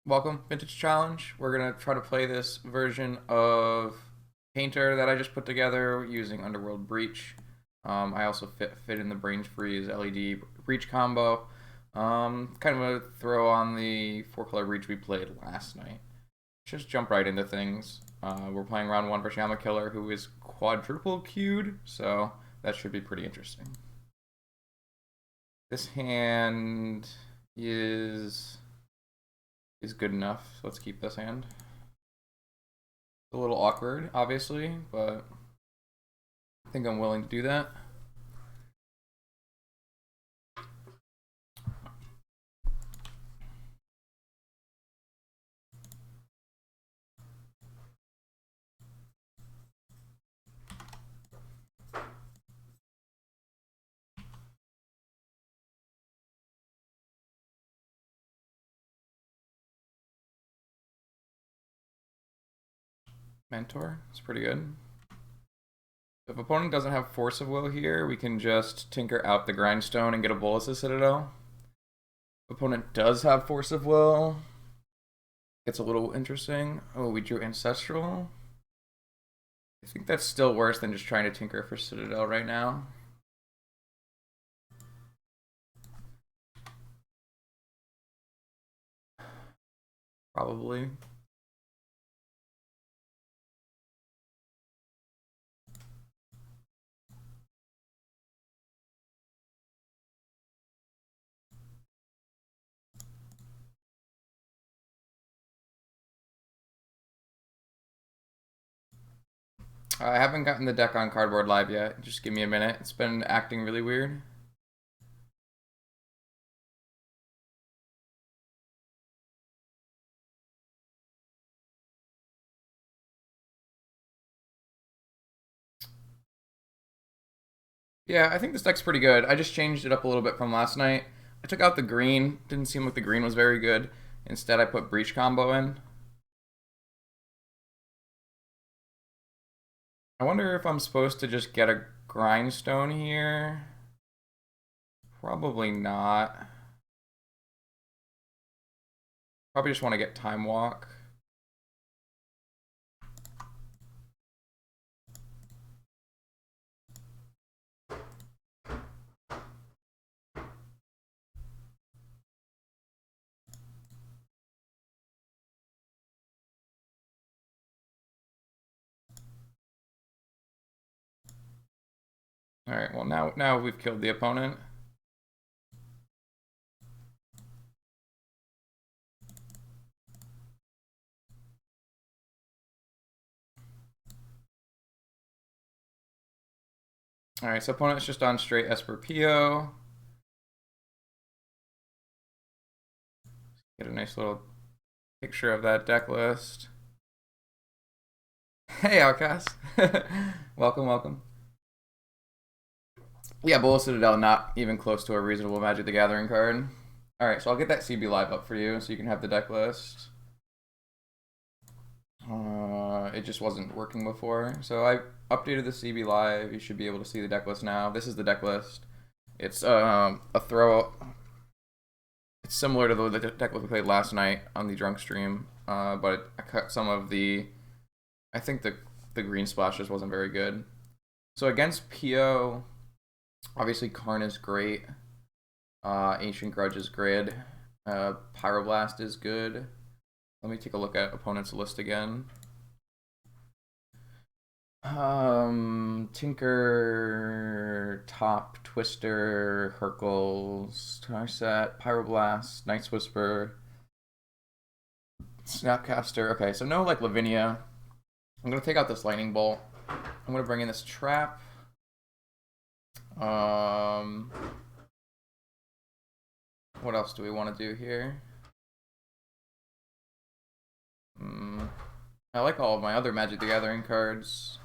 Welcome, Vintage Challenge. We're gonna try to play this version of Painter that I just put together using Underworld Breach. I also fit in the Brain Freeze LED Breach combo. Kind of a throw on the 4-color Breach we played last night. Just jump right into things. We're playing round 1 for Shaman Killer, who is quadruple queued, so that should be pretty interesting. This hand is good enough. So let's keep this hand. A little awkward, obviously, but I think I'm willing to do that. Mentor, it's pretty good. If opponent doesn't have Force of Will here, we can just tinker out the Grindstone and get a Bolas' Citadel. If opponent does have Force of Will, it's a little interesting. Oh, we drew Ancestral. I think that's still worse than just trying to tinker for Citadel right now. Probably. I haven't gotten the deck on Cardboard Live yet. Just give me a minute. It's been acting really weird. Yeah, I think this deck's pretty good. I just changed it up a little bit from last night. I took out the green. Didn't seem like the green was very good. Instead, I put Breach combo in. I wonder if I'm supposed to just get a Grindstone here. Probably not. Probably just want to get Time Walk. All right. Well, now we've killed the opponent. All right. So opponent's just on straight Esper Pio. Get a nice little picture of that deck list. Hey, Outcast. Welcome, welcome. Yeah, Bolas Citadel not even close to a reasonable Magic the Gathering card. Alright, so I'll get that CB Live up for you so you can have the deck list. It just wasn't working before. So I updated the CB Live. You should be able to see the deck list now. This is the deck list. It's a throw. It's similar to the deck list we played last night on the drunk stream, but I cut some of the. I think the green splash just wasn't very good. So against PO, obviously Karn is great. Ancient Grudge is grid. Pyroblast is good. Let me take a look at opponent's list again. Tinker, Top, Twister, Hercules, Tarset, Pyroblast, Night's Whisper, Snapcaster. Okay, so no like Lavinia. I'm gonna take out this Lightning Bolt. I'm gonna bring in this Trap. What else do we want to do here? I like all of my other Magic the Gathering cards.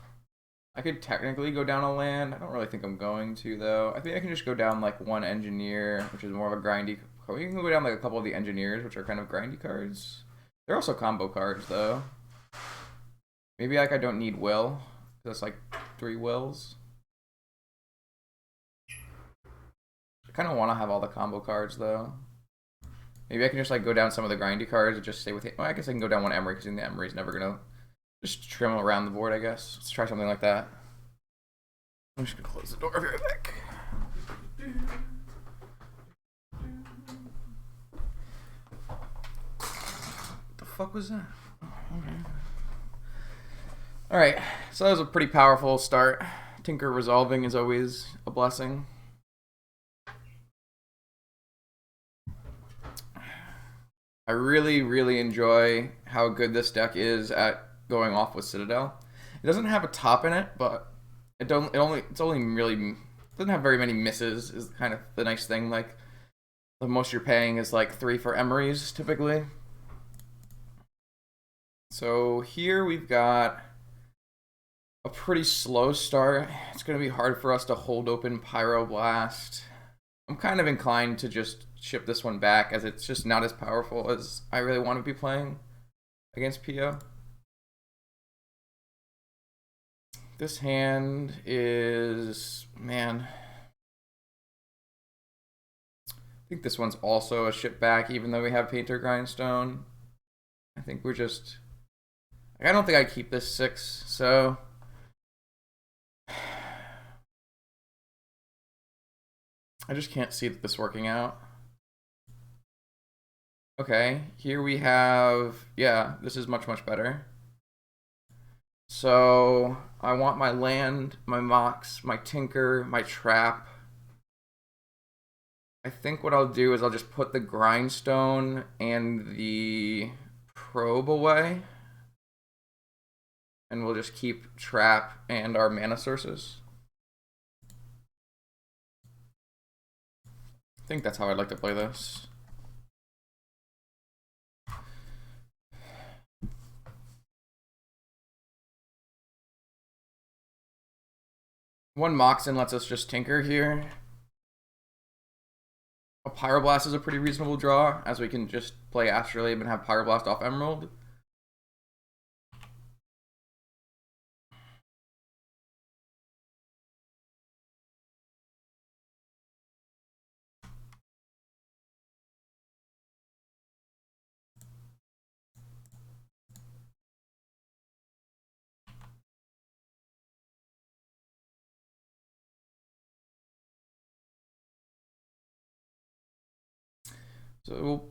I could technically go down a land. I don't really think I'm going to, though. I think I can just go down, like, one Engineer, which is more of a grindy. We can go down, like, a couple of the Engineers, which are kind of grindy cards. They're also combo cards, though. Maybe, like, I don't need Will. That's, like, 3 Wills. I kind of want to have all the combo cards, though. Maybe I can just like go down some of the grindy cards and just stay with it. Well, I guess I can go down one Emery because the Emery's never gonna just trim around the board. I guess let's try something like that. I'm just gonna close the door very quick. What the fuck was that? Okay. All right, so that was a pretty powerful start. Tinker resolving is always a blessing. I really, really enjoy how good this deck is at going off with Citadel. It doesn't have a top in it, but it's only really doesn't have very many misses. Is kind of the nice thing. Like the most you're paying is like 3 for Emery's typically. So here we've got a pretty slow start. It's going to be hard for us to hold open Pyroblast. I'm kind of inclined to just ship this one back as it's just not as powerful as I really want to be playing against Pio. This hand is, man, I think this one's also a ship back even though we have Painter Grindstone. I think we're just, I don't think I keep this 6, so I just can't see this working out. Okay, here we have, yeah, this is much, much better. So I want my land, my Mox, my Tinker, my Trap. I think what I'll do is I'll just put the Grindstone and the Probe away. And we'll just keep Trap and our mana sources. I think that's how I'd like to play this. One Moxen lets us just Tinker here. A Pyroblast is a pretty reasonable draw, as we can just play Astrolabe and have Pyroblast off Emerald. So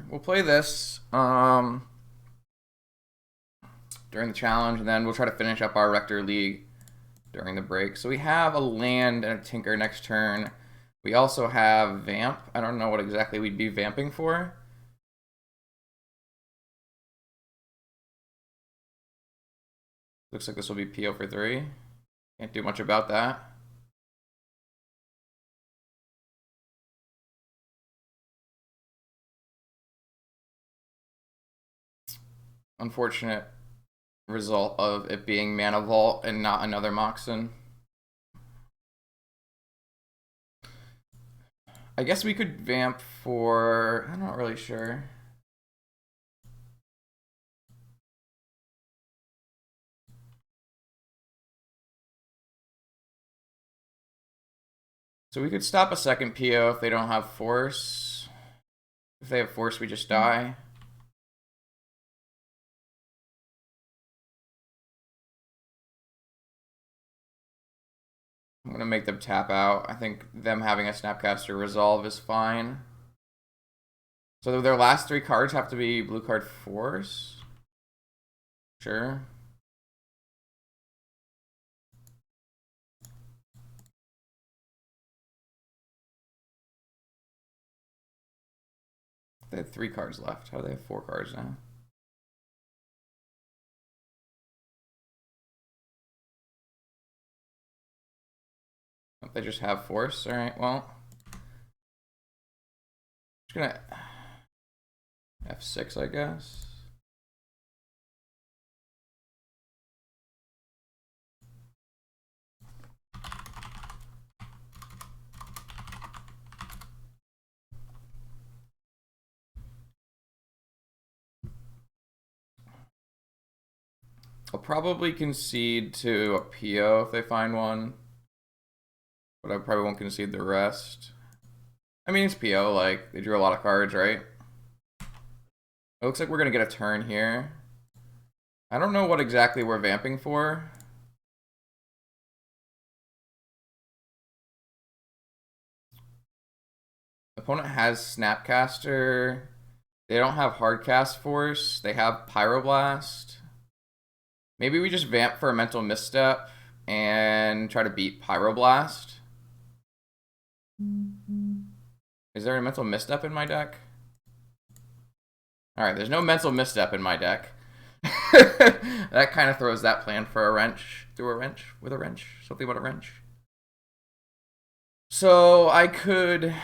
we'll play this during the challenge, and then we'll try to finish up our Rector League during the break. So we have a land and a Tinker next turn. We also have Vamp. I don't know what exactly we'd be vamping for. Looks like this will be PO for 3. Can't do much about that. Unfortunate result of it being Mana Vault and not another Moxen. I guess we could vamp for, I'm not really sure. So we could stop a second PO if they don't have force. If they have force, we just die. I'm gonna make them tap out. I think them having a Snapcaster Resolve is fine. So their last 3 cards have to be blue card force? Sure. They have 3 cards left. How do they have 4 cards now? They just have force. All right, well, just gonna F6, I guess. I'll probably concede to a PO if they find one, but I probably won't concede the rest. I mean, it's PO, like, they drew a lot of cards, right? It looks like we're going to get a turn here. I don't know what exactly we're vamping for. Opponent has Snapcaster. They don't have Hardcast Force. They have Pyroblast. Maybe we just vamp for a Mental Misstep and try to beat Pyroblast. Is there a Mental Misstep in my deck? Alright, there's no Mental Misstep in my deck. That kind of throws that plan for a wrench. Through a wrench? With a wrench? Something about a wrench. So I could...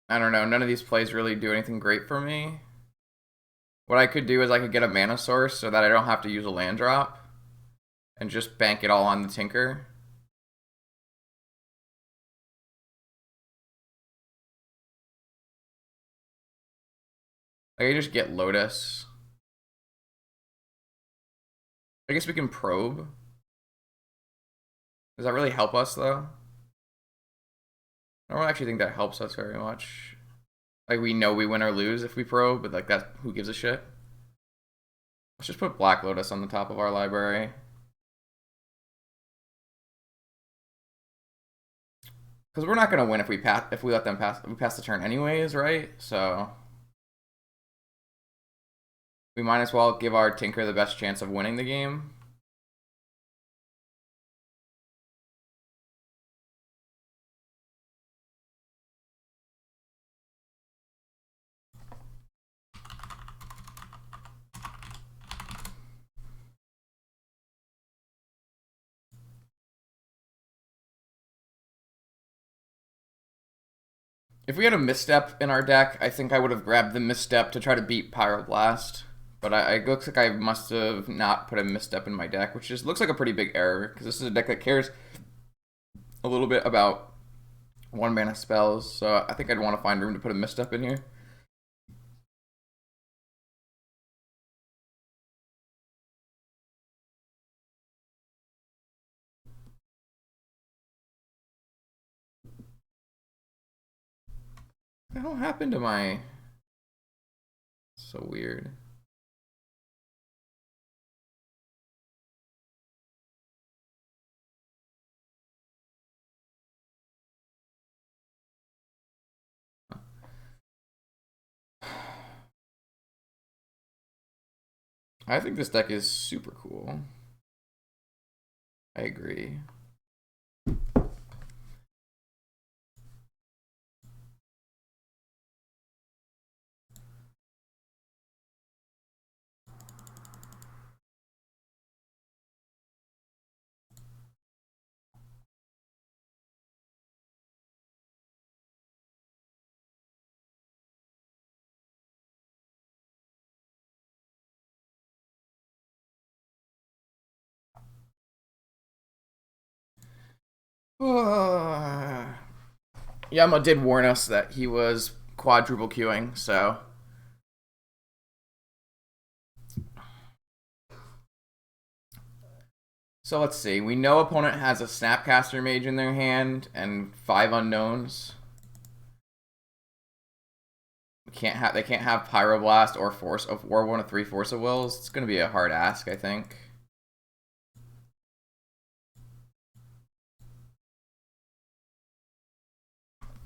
I don't know. None of these plays really do anything great for me. What I could do is I could get a mana source so that I don't have to use a land drop. And just bank it all on the Tinker. I could just get Lotus. I guess we can probe. Does that really help us, though? I don't actually think that helps us very much. Like, we know we win or lose if we probe, but, like, that, who gives a shit? Let's just put Black Lotus on the top of our library. Because we're not going to win if we let them pass. We pass the turn anyways, right? So we might as well give our Tinker the best chance of winning the game. If we had a Misstep in our deck, I think I would have grabbed the Misstep to try to beat Pyroblast. But it looks like I must have not put a Misstep in my deck, which just looks like a pretty big error, because this is a deck that cares a little bit about 1-mana spells, so I think I'd want to find room to put a Misstep in here. What the hell happened to my... So weird. I think this deck is super cool. I agree. Yama did warn us that he was quadruple queuing, so... So let's see. We know opponent has a Snapcaster Mage in their hand and 5 unknowns. They can't have Pyroblast or one of 3 Force of Wills. It's gonna be a hard ask, I think.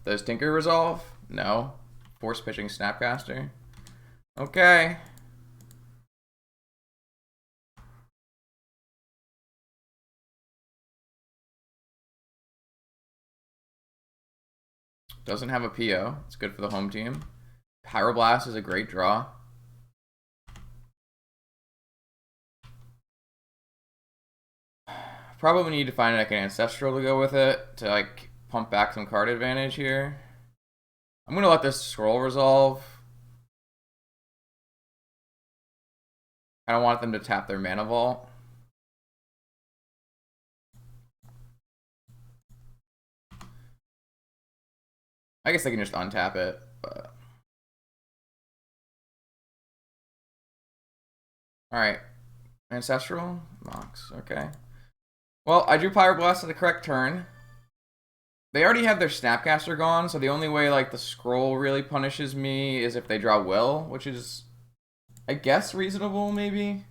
Does Tinker resolve? No. Force pitching Snapcaster. Okay. Doesn't have a PO. It's good for the home team. Pyroblast is a great draw. Probably need to find like an Ancestral to go with it to like pump back some card advantage here. I'm gonna let this scroll resolve. I don't want them to tap their Mana Vault. I guess they can just untap it, but Alright. Ancestral? Mox, okay. Well, I drew Pyroblast at the correct turn. They already have their Snapcaster gone, so the only way, like, the scroll really punishes me is if they draw Will, which is, I guess, reasonable, maybe?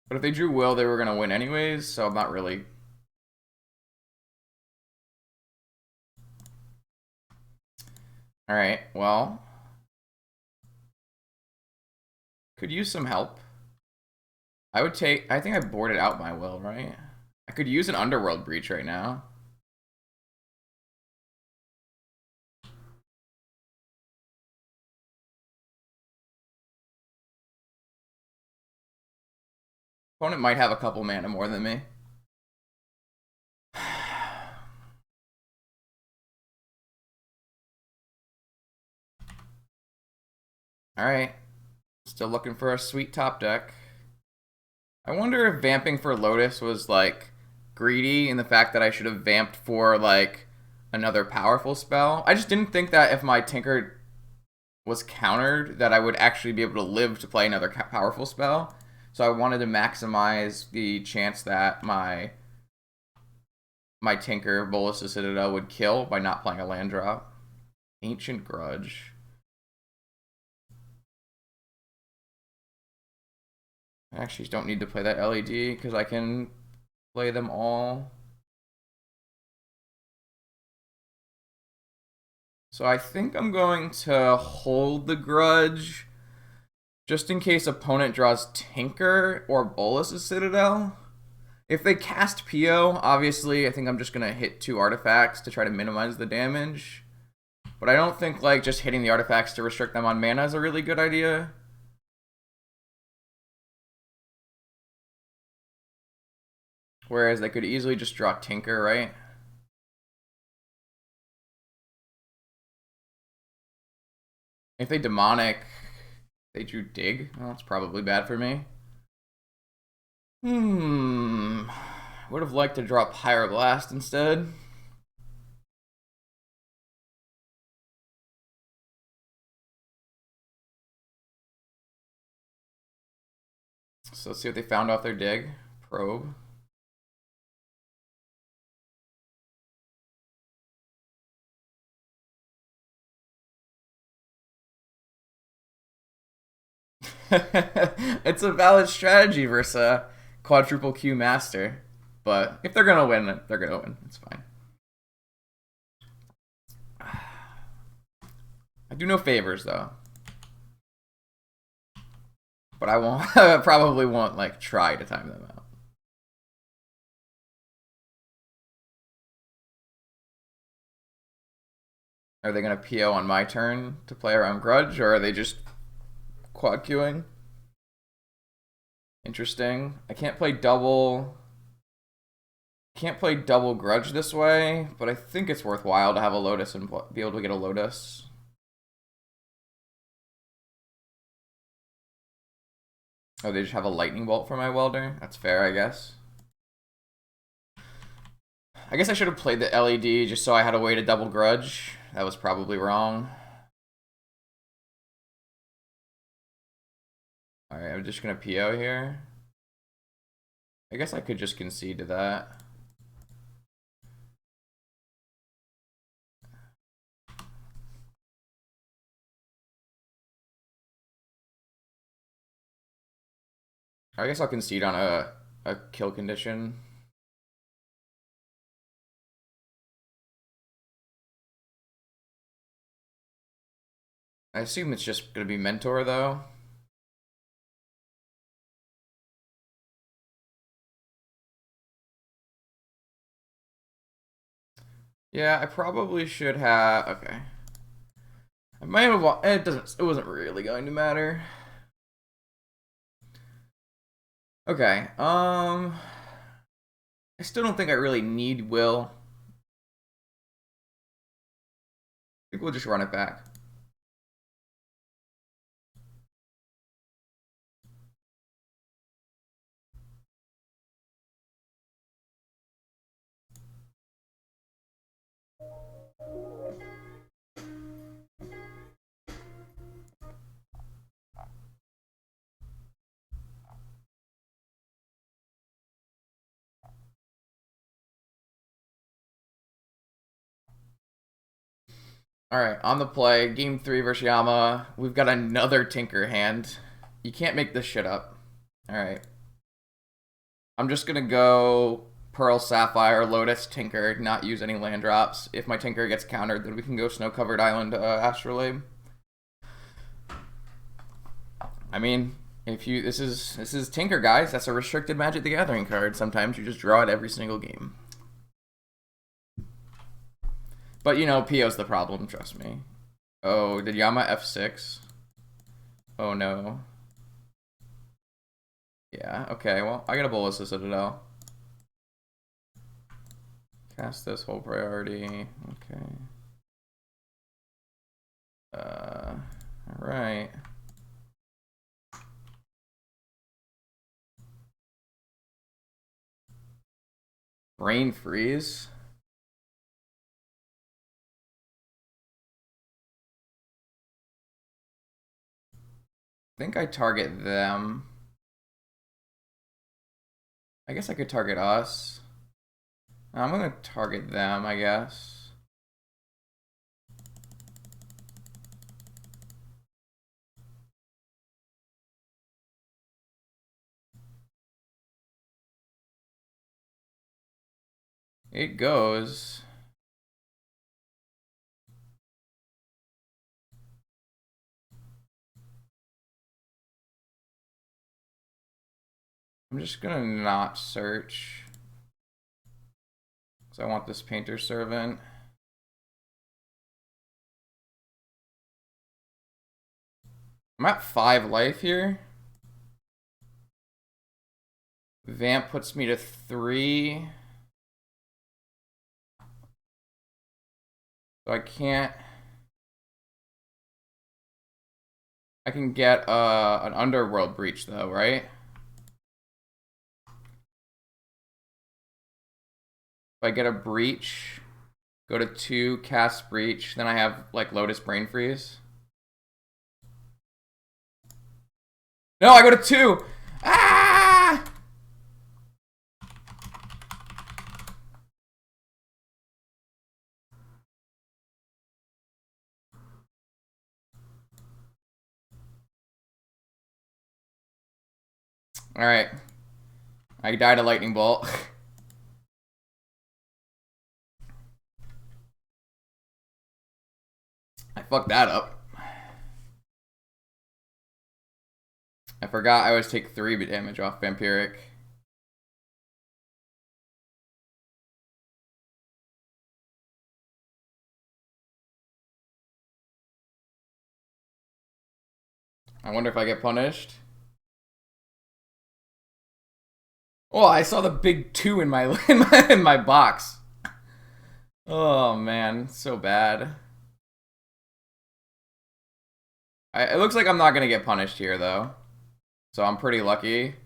But if they drew Will, they were gonna win anyways, so I'm not really... Alright, well... Could use some help. I think I boarded out my Will, right? I could use an Underworld Breach right now. Opponent might have a couple mana more than me. Alright. Still looking for a sweet top deck. I wonder if vamping for Lotus was, like, greedy in the fact that I should have vamped for, like, another powerful spell. I just didn't think that if my Tinker was countered, that I would actually be able to live to play another powerful spell. So I wanted to maximize the chance that my Tinker, Bolus the Citadel, would kill by not playing a land drop. Ancient Grudge. I actually don't need to play that LED because I can play them all. So I think I'm going to hold the Grudge just in case opponent draws Tinker or Bolus' Citadel. If they cast Pio, obviously I think I'm just going to hit 2 artifacts to try to minimize the damage. But I don't think like just hitting the artifacts to restrict them on mana is a really good idea. Whereas they could easily just draw Tinker, right? If they Demonic, they drew Dig. Well, that's probably bad for me. Would have liked to draw Pyroblast instead. So let's see what they found off their Dig. Probe. It's a valid strategy versus a quadruple Q master. But if they're gonna win, they're gonna win. It's fine. I do no favors though. But I won't probably won't like try to time them out. Are they gonna PO on my turn to play around Grudge, or are they just quad queuing? Interesting. I can't play double Grudge this way, but I think it's worthwhile to have a Lotus and be able to get a Lotus. Oh, they just have a Lightning Bolt for my Welder? That's fair, I guess. I guess I should have played the LED just so I had a way to double Grudge. That was probably wrong. Alright, I'm just gonna PO here. I guess I could just concede to that. I guess I'll concede on a kill condition. I assume it's just gonna be Mentor though. Yeah, I probably should have. Okay. I might have. It wasn't really going to matter. Okay. I still don't think I really need Will. I think we'll just run it back. Alright, on the play, game 3 versus Yama. We've got another Tinker hand. You can't make this shit up. Alright. I'm just gonna go Pearl, Sapphire, Lotus, Tinker, not use any land drops. If my Tinker gets countered, then we can go Snow-Covered Island, Astrolabe. I mean, if you this is Tinker, guys. That's a restricted Magic the Gathering card. Sometimes you just draw it every single game. But, you know, PO's the problem, trust me. Oh, did Yama F6? Oh, no. Yeah, okay, well, I gotta Bolas the Citadel. Cast this whole priority. Okay. Alright. Brain Freeze? I think I target them. I guess I could target us. I'm gonna target them, I guess. It goes. I'm just gonna not search. So I want this Painter Servant. I'm at 5 life here. Vamp puts me to 3. So I can't. I can get an Underworld Breach though, right? If I get a Breach, go to 2, cast Breach, then I have like Lotus Brain Freeze. No, I go to 2! Ah! Alright. I died a Lightning Bolt. I fucked that up. I forgot I always take 3 damage off Vampiric. I wonder if I get punished. Oh, I saw the big 2 in my in my box. Oh man, so bad. It looks like I'm not gonna get punished here though, so I'm pretty lucky.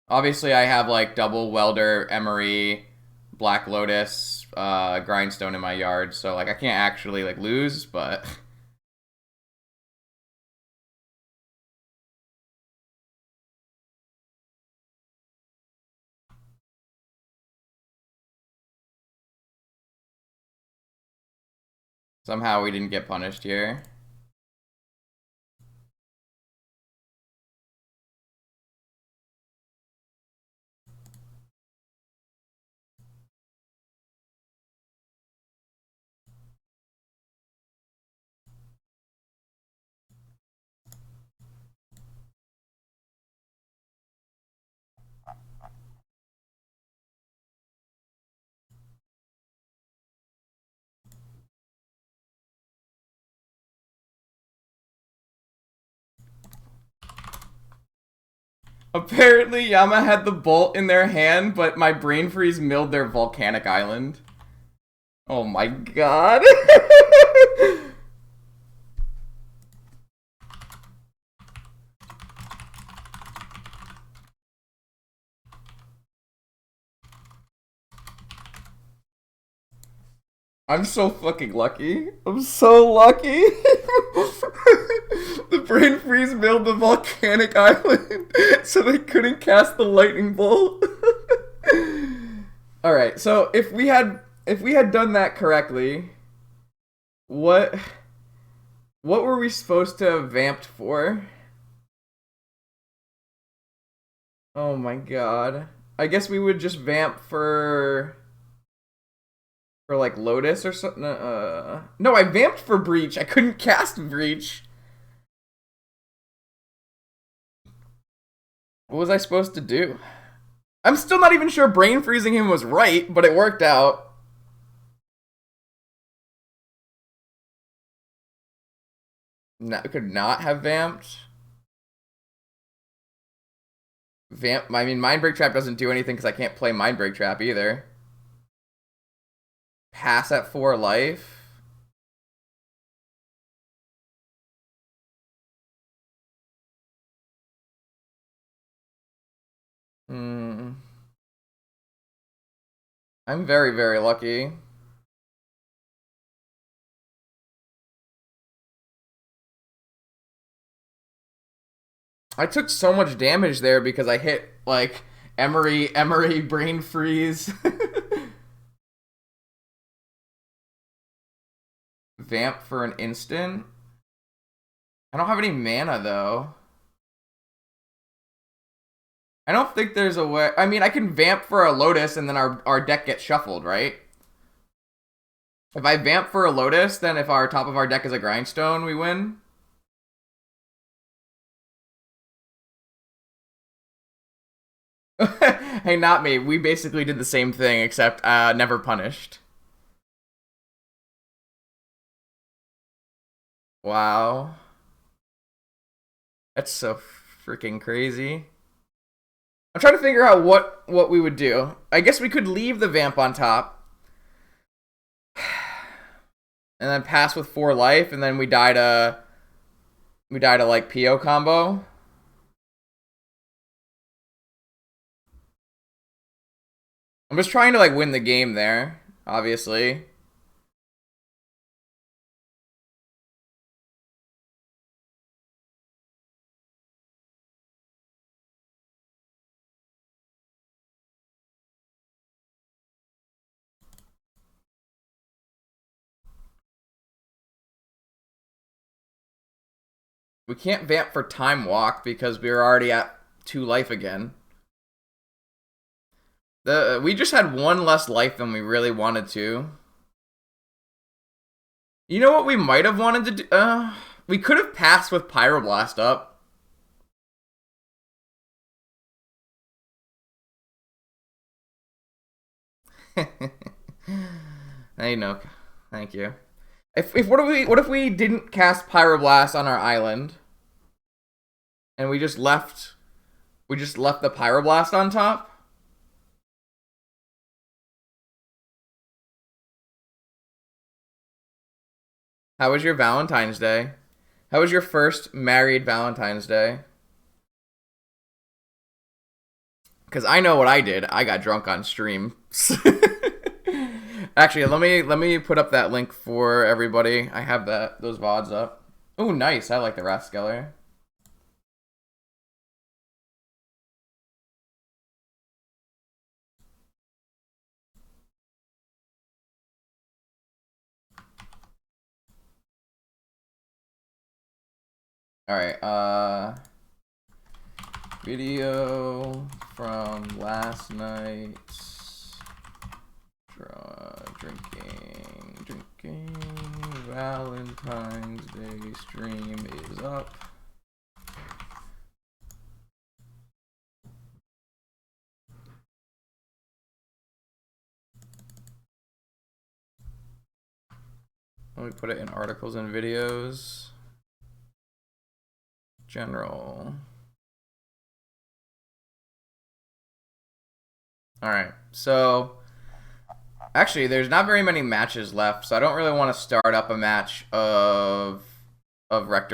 Obviously, I have like double Welder, Emery, Black Lotus, Grindstone in my yard, so like I can't actually like lose, but. Somehow we didn't get punished here. Apparently, Yama had the bolt in their hand, but my Brain Freeze milled their volcanic island. Oh my god. I'm so fucking lucky. I'm so lucky. The Brain Freeze milled the volcanic island, so they couldn't cast the lightning bolt. All right, so if we had done that correctly, What were we supposed to have vamped for? Oh my god. I guess we would just vamp for like Lotus or something. No, I vamped for Breach. I couldn't cast Breach. What was I supposed to do? I'm still not even sure brain freezing him was right, but it worked out. No, could not have vamped. I mean, Mindbreak Trap doesn't do anything because I can't play Mindbreak Trap either. Pass at 4 life. Hmm. I'm very, very lucky. I took so much damage there because I hit, like, Emery, Brain Freeze. Vamp for an instant? I don't have any mana, though. I don't think there's a way... I mean, I can vamp for a Lotus and then our deck gets shuffled, right? If I vamp for a Lotus, then if our top of our deck is a Grindstone, we win. Hey, not me. We basically did the same thing, except never punished. Wow. That's so freaking crazy. I'm trying to figure out what we would do. I guess we could leave the vamp on top. And then pass with 4 life, and then we die to like PO combo. I'm just trying to like win the game there, obviously. We can't vamp for Time Walk because we were already at 2 life again. We just had 1 less life than we really wanted to. You know what we might have wanted to do? We could have passed with Pyroblast up. I know. Thank you. If what if we didn't cast Pyroblast on our island? And we just left the Pyroblast on top? How was your Valentine's Day? How was your first married Valentine's Day? Because I know what I did. I got drunk on stream. Actually, let me put up that link for everybody. I have those VODs up. Oh, nice. I like the Raskeller. Alright, video from last night's drinking Valentine's Day stream is up. Let me put it in articles and videos. General. Alright, so actually there's not very many matches left, so I don't really want to start up a match of Rector